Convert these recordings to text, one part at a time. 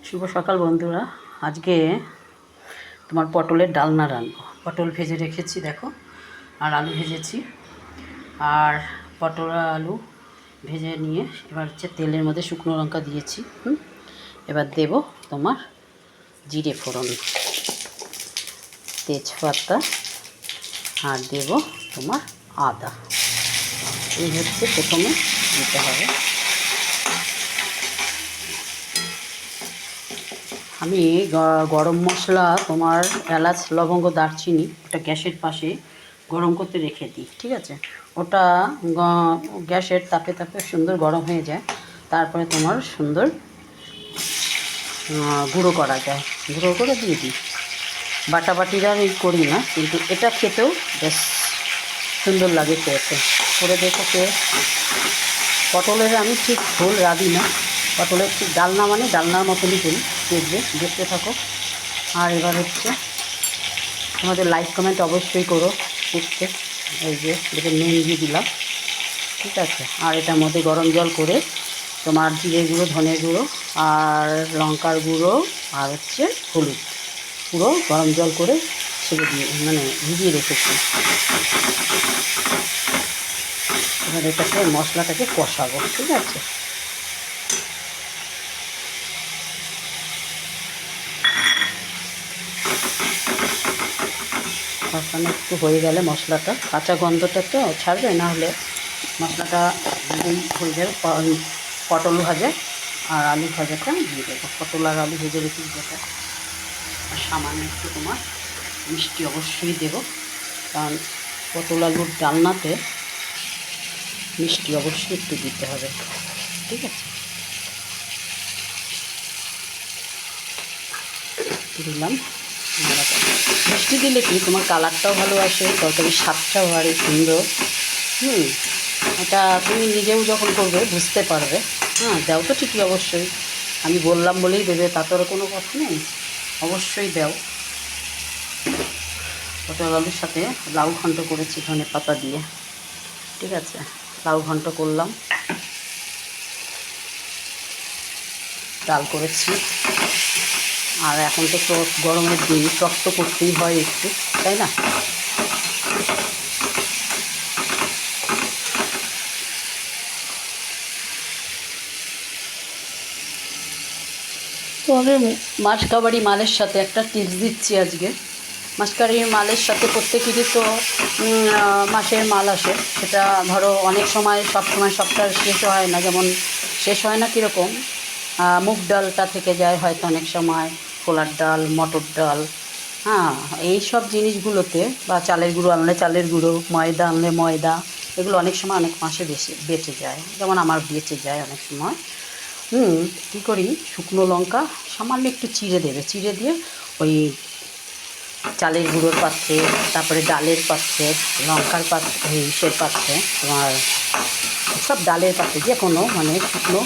শুভ সকাল বন্ধুরা। আজকে তোমার পটলের ডালনা রান্না। পটল ভেজে রেখেছি দেখো, আর আলু ভেজেছি, আর পটল আর আলু ভেজে নিয়ে এবার হচ্ছে তেলের মধ্যে শুকনো লঙ্কা দিয়েছি। এবার দেব তোমার জিরে ফোড়ন, তেজপাতা, আর দেব তোমার আদা। এই হচ্ছে প্রথমে দিতে হবে। আমি গরম মশলা তোমার এলাচ, লবঙ্গ, দারচিনি ওটা গ্যাসের পাশে গরম করতে রেখে দিই, ঠিক আছে? ওটা গ্যাসের তাপে তাপে সুন্দর গরম হয়ে যায়, তারপরে তোমার সুন্দর গুঁড়ো করা যায়, গুঁড়ো করে দিয়ে দিই। বাটাবাটিরা আমি করি না, কিন্তু এটা খেতেও বেশ সুন্দর লাগে খেতে। করে দেখো কে। পটলের আমি ঠিক ঝোল রাঁধি না, পটলের ঠিক ডালনা মানে ডালনার মতনই করি, দেখবে, দেখতে থাকো। আর এবার হচ্ছে আমাদের লাইক কমেন্ট অবশ্যই করো দেখতে। এই যে দেখে নুন দিয়ে দিলাম, ঠিক আছে? আর এটার মধ্যে গরম জল করে তোমার জিরে গুঁড়ো, ধনে গুঁড়ো, আর লঙ্কার গুঁড়ো, আর হচ্ছে হলুদ পুরো গরম জল করে ছেড়ে দিয়ে মানে ভিজিয়ে রেখেছি। এবার এটাকে মশলাটাকে কষাবো, ঠিক আছে? কষানো একটু হয়ে গেলে মশলাটা কাঁচা গন্ধটা তো ছাড়বে, না হলে মশলাটা হয়ে যাবে। পটল ভাজা আর আলু ভাজাটা দিয়ে দেবো। পটল আর আলু ভেজে রেখে যেটা, আর সামান্য একটু তোমার মিষ্টি অবশ্যই দেবো, কারণ পটল আলুর ডালনাতে মিষ্টি অবশ্যই একটু দিতে হবে, ঠিক আছে? দিলাম। মিষ্টি দিলে কি তোমার কালারটাও ভালো আসে, তরকারির স্বাদটাও বাড়ে সুন্দর। এটা তুমি নিজেও যখন করবে বুঝতে পারবে। দাও তো ঠিকই অবশ্যই, আমি বললাম বলেই দেবে তা তোর কোনো কথা নেই, অবশ্যই দাও। পটল আলুর সাথে লাউ ঘন্ট করেছি ধনে পাতা দিয়ে, ঠিক আছে? লাউ ঘন্ট করলাম, ডাল করেছি। আর এখন তো গরমের দিন, টক তো করতেই হয় একটু, তাই না? তো আমি মাসকাবাড়ি মালের সাথে একটা টিপস দিচ্ছি আজকে। মাসকাবাড়ি মালের সাথে প্রত্যেকেরই তো মাসের মাল আসে, সেটা ধরো অনেক সময়, সব সময় সপ্তাহ শেষ হয় না। যেমন শেষ হয় না কীরকম, মুগ ডালটা থেকে যায় হয়তো অনেক সময়, ছোলার ডাল, মটর ডাল, এই সব জিনিসগুলোতে, বা চালের গুঁড়ো আনলে চালের গুঁড়ো, ময়দা আনলে ময়দা, এগুলো অনেক সময় অনেক মাসে বেঁচে যায়, যেমন আমার বেঁচে যায় অনেক সময়। কী করি, শুকনো লঙ্কা সামান্য একটু চিড়ে দেবে, চিড়ে দিয়ে ওই চালের গুঁড়োর পাত্রে, তারপরে ডালের পাত্রে, লঙ্কার পাত্রে, ইসের পাত্রে, তোমার সব ডালের পাত্রে, যে কোনো মানে শুকনো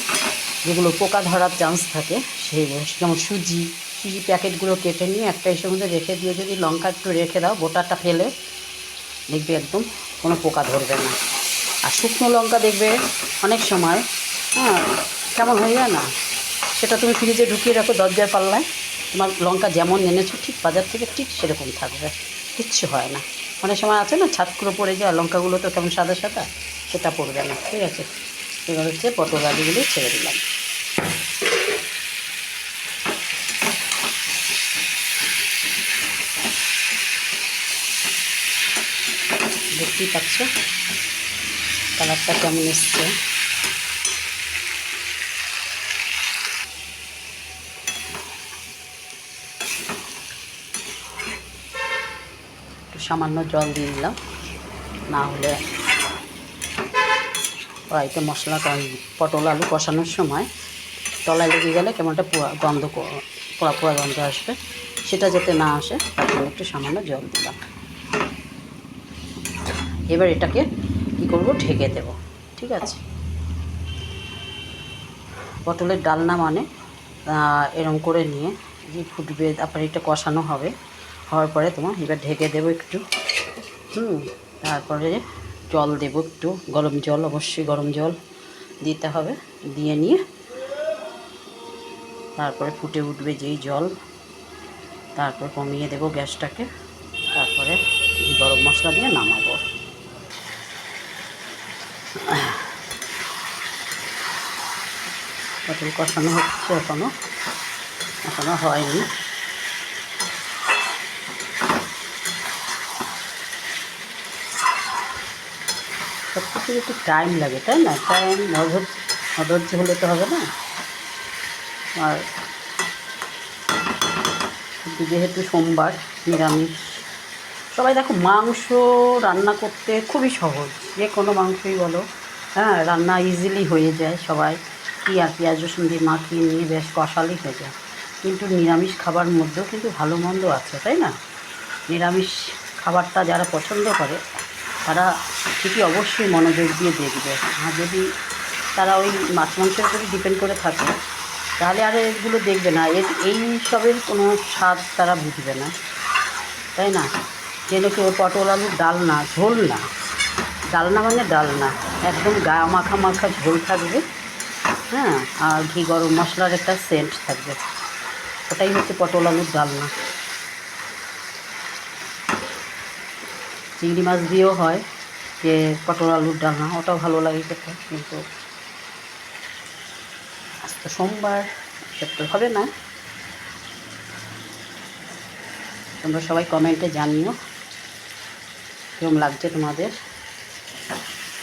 যেগুলো পোকা ধরার চান্স থাকে সেগুলো, যেমন সুজি প্যাকেটগুলো কেটে নিয়ে একটা এসের মধ্যে রেখে দিয়ে যদি লঙ্কা একটু রেখে দাও, গোটাটা ফেলে দেখবে একদম কোনো পোকা ধরবে না। আর শুকনো লঙ্কা দেখবে অনেক সময় কেমন হয়ে যায় না, সেটা তুমি ফ্রিজে ঢুকিয়ে রাখো দরজার পাল্লায়, তোমার লঙ্কা যেমন এনেছো ঠিক বাজার থেকে ঠিক সেরকম থাকবে, কিচ্ছু হয় না। অনেক সময় আছে না ছাতকুড়ো পড়ে যায় লঙ্কাগুলো, তো কেমন সাদা সাদা, সেটা পড়বে না, ঠিক আছে? এবার হচ্ছে পটল আলুগুলো ছেড়ে দিলাম। দেখতেই পাচ্ছ কালারটা কেমন এসছে। একটু সামান্য জল দিয়ে দিলাম, না হলে কড়াইতে মশলা পটল আলু কষানোর সময় তলায় লেগে গেলে কেমন একটা গন্ধ, পোড়া পোড়া গন্ধ আসবে, সেটা যাতে না আসে তার জন্য একটু সামান্য জল দিলাম। এবার এটাকে কী করবো, ঢেকে দেব, ঠিক আছে? পটলের ডালনা মানে এরম করে নিয়ে যে ফুটবে, তারপরে এটা কষানো হবে, হওয়ার পরে তোমার এবার ঢেকে দেবো একটু। তারপরে জল দেব, একটু গরম জল, অবশ্যই গরম জল দিতে হবে। দিয়ে নিয়ে তারপরে ফুটে উঠবে যেই জল, তারপর কমিয়ে দেব গ্যাসটাকে, তারপরে গরম মশলা দিয়ে নামাবো। পটল কষানো হচ্ছে, এখনো হয়নি। সব কিছু একটু টাইম লাগে, তাই না? টাইম অধৈর্য হলে তো হবে না। আর যেহেতু সোমবার নিরামিষ, সবাই দেখো মাংস রান্না করতে খুবই সহজ, যে কোনো মাংসই বলো, হ্যাঁ, রান্না ইজিলি হয়ে যায়। সবাই কি আর পেঁয়াজ রসুন দিয়ে মাখিয়ে নিয়ে বেশ কষালি হয়ে যায়। কিন্তু নিরামিষ খাবার মধ্যেও কিন্তু ভালো মন্দ আছে, তাই না? নিরামিষ খাবারটা যারা পছন্দ করে তারা ঠিকই অবশ্যই মনোযোগ দিয়ে দেখবে। আর যদি তারা ওই মাছ মাংসের উপরে ডিপেন্ড করে থাকে, তাহলে আর এগুলো দেখবে না, এই সবের কোনো স্বাদ তারা বুঝবে না, তাই না? যেন কি ওর পটল আলুর ডালনা, ঝোল না, ডালনা মানে ডালনা, একদম গায়ে মাখা মাখা ঝোল থাকবে, হ্যাঁ, আর ঘি গরম মশলার একটা সেন্ট থাকবে, ওটাই হচ্ছে পটল আলুর ডালনা। চিংড়ি মাছ দিয়েও হয় যে পটল আলুর ডালনা, ওটাও ভালো লাগে খেতে, কিন্তু আজ তো সোমবার, সব তো হবে না। তোমরা সবাই কমেন্টে জানিও কেমন লাগছে তোমাদের।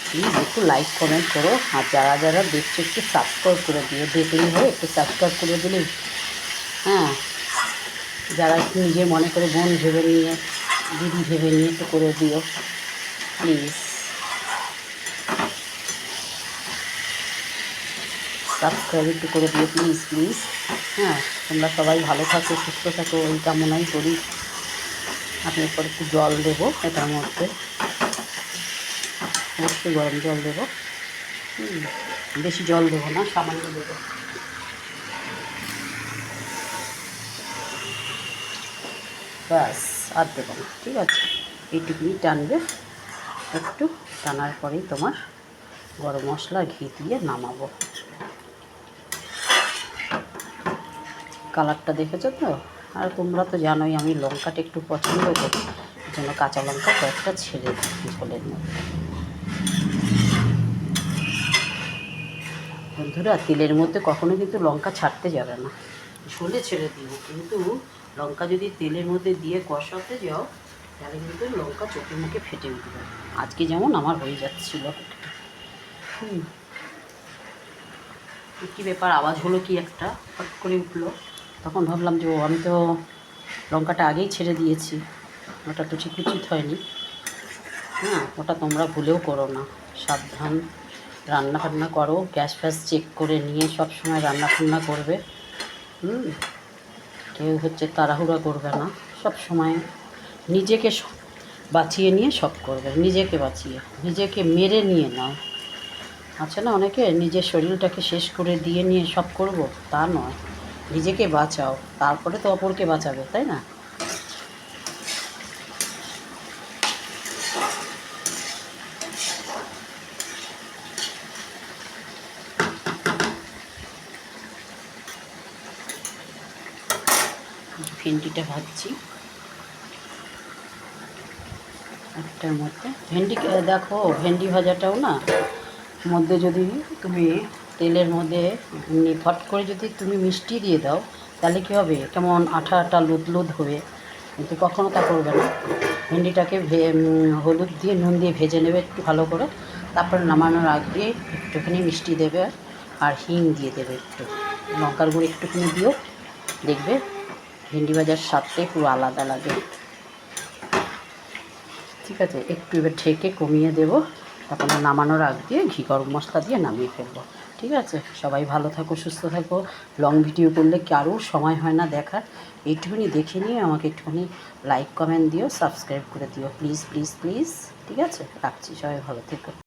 প্লিজ একটু লাইক কমেন্ট করো, আর যারা যারা দেখছো একটু সাবস্ক্রাইব করে দিও, দেখলেই হয়, একটু সাবস্ক্রাইব করে দিলেই, হ্যাঁ, যারা একটু নিজে মনে করে বোন ভেবে নিয়ে, দিদি ভেবে নিয়ে একটু করে দিও প্লিজ। সাবস্ক্রাইব একটু করে দিও প্লিজ প্লিজ। হ্যাঁ, তোমরা সবাই ভালো থাকো, সুস্থ থাকো, এই কামনাই করি। আমি এরপর একটু জল দেবো এটার মধ্যে, অবশ্যই গরম জল দেবো, বেশি জল দেবো না, সামান্য দেবো। ব্যাস, আর দেবো না, ঠিক আছে? এইটুকুনি টানবে, একটু টানার পরেই তোমার গরম মশলা ঘি দিয়ে নামাবো। কালারটা দেখেছো তো? আর তোমরা তো জানোই আমি লঙ্কাটা একটু পছন্দ করি, এই জন্য কাঁচা লঙ্কা কয়েকটা ছেড়ে দিই ঝোলের মধ্যে। বন্ধুরা, তেলের মধ্যে কখনো কিন্তু লঙ্কা ছাড়তে যাবে না, ঝোলে ছেড়ে দিও, কিন্তু লঙ্কা যদি তেলের মধ্যে দিয়ে কষাতে যাও তাহলে কিন্তু লঙ্কা চোখে মুখে ফেটে উঠবে। আজকে যেমন আমার হয়ে যাচ্ছিল। কী ব্যাপার, আওয়াজ হলো কি একটা, ফট করে উঠলো, তখন ভাবলাম যে আমি তো লঙ্কাটা আগেই ছেড়ে দিয়েছি, ওটা তো ঠিক উচিত হয়নি। হ্যাঁ, ওটা তোমরা ভুলেও করো না, সাবধান রান্না বান্না করো, গ্যাস ফ্যাস চেক করে নিয়ে সব সময় রান্না বান্না করবে। কেউ হচ্ছে তাড়াহুড়া করবে না, সব সময় নিজেকে বাঁচিয়ে নিয়ে সব করবে, নিজেকে বাঁচিয়ে, নিজেকে মেরে নিয়ে নাও। আছে না অনেকে নিজের শরীরটাকে শেষ করে দিয়ে নিয়ে সব করব, তা নয়, নিজেকে বাঁচাও, তারপরে তো অপরকে বাঁচাবে, তাই না? ভেন্ডিটা ভাজছি একটার মধ্যে, ভেন্ডি দেখো, ভেন্ডি ভাজাটাও না মধ্যে যদি তুমি তেলের মধ্যে ফট করে যদি তুমি মিষ্টি দিয়ে দাও, তাহলে কী হবে, কেমন আঠা আঠা লুদ লুদ হবে, কিন্তু কখনও তা করবে না। ভেন্ডিটাকে হলুদ দিয়ে নুন দিয়ে ভেজে নেবে একটু ভালো করে, তারপর নামানোর আগে একটুখানি মিষ্টি দেবে আর হিং দিয়ে দেবে, একটু লঙ্কার গুঁড়ো একটুখানি দিও, দেখবে ভেন্ডি ভাজার স্বাদটাই পুরো আলাদা লাগে। ঠিক আছে, একটু এবার ঢেকে কমিয়ে দেবো, তারপরে নামানোর আগ দিয়ে ঘি গরম মশলা দিয়ে নামিয়ে ফেলবো। ঠিক আছে, সবাই ভালো থাকো, সুস্থ থাকো। লং ভিডিও করলে কারো সময় হয় না দেখার, এইটুকুনি দেখে নিয়ে আমাকে একটুখানি লাইক কমেন্ট দিও, সাবস্ক্রাইব করে দিও প্লিজ প্লিজ প্লিজ। ঠিক আছে, রাখছি, সবাই ভালো থেকো।